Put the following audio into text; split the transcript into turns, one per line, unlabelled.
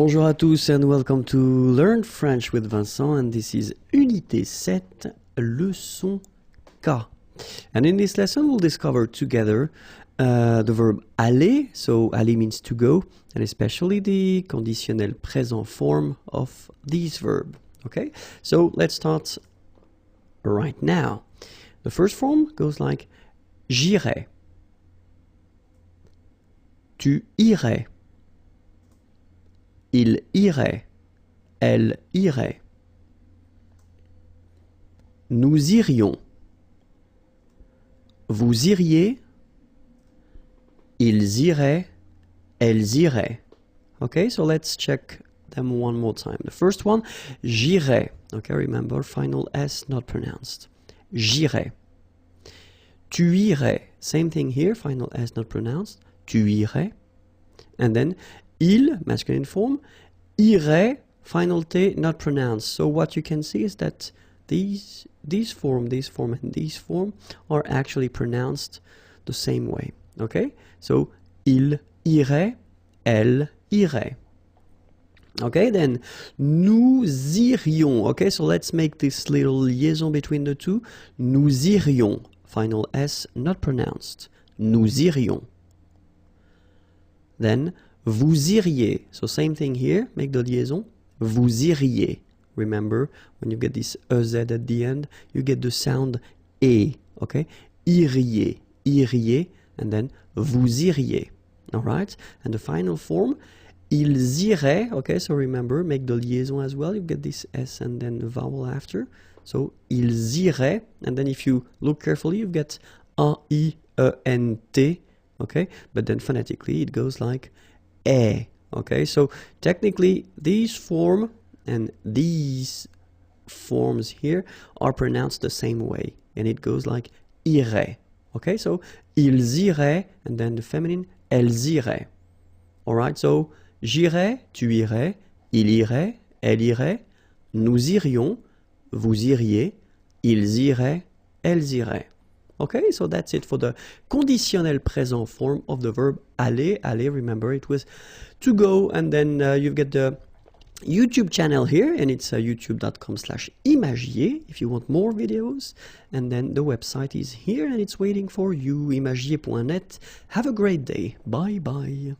Bonjour à tous and welcome to Learn French with Vincent, and this is Unité 7, leçon K. And in this lesson we'll discover together the verb aller, so aller means to go, and especially the conditionnel présent form of this verb. Okay, so let's start right now. The first form goes like j'irai, tu irais, il irait, elle irait, nous irions, vous iriez, ils iraient, elles iraient. Okay, so let's check them one more time. The first one, j'irai. Okay, remember, final S not pronounced. J'irai. Tu irais. Same thing here, final S not pronounced. Tu irais. And then, il, masculine form, irait, final T not pronounced. So what you can see is that these form, and this form are actually pronounced the same way. Okay, so il irait, elle irait. Okay, then nous irions. Okay, so let's make this little liaison between the two. Nous irions, final S not pronounced. Nous irions. Then vous iriez. So same thing here, make the liaison. Vous iriez. Remember, when you get this EZ at the end, you get the sound E. Okay, iriez, iriez, and then vous iriez. All right, and the final form, ils iraient. Okay, so remember, make the liaison as well. You get this S and then the vowel after. So ils iraient, and then if you look carefully, you get A-I-E-N-T. Okay, but then phonetically it goes like E. Okay, so technically these form and these forms here are pronounced the same way, and it goes like irait. Okay, so ils iraient, and then the feminine, elles iraient. All right, so j'irai, tu irais, il irait, elle irait, nous irions, vous iriez, ils iraient, elles iraient. Okay, so that's it for the conditionnel présent form of the verb aller. Aller, remember, it was to go, and then you've got the YouTube channel here, and it's youtube.com/imagier if you want more videos, and then the website is here and it's waiting for you, imagier.net. Have a great day. Bye bye.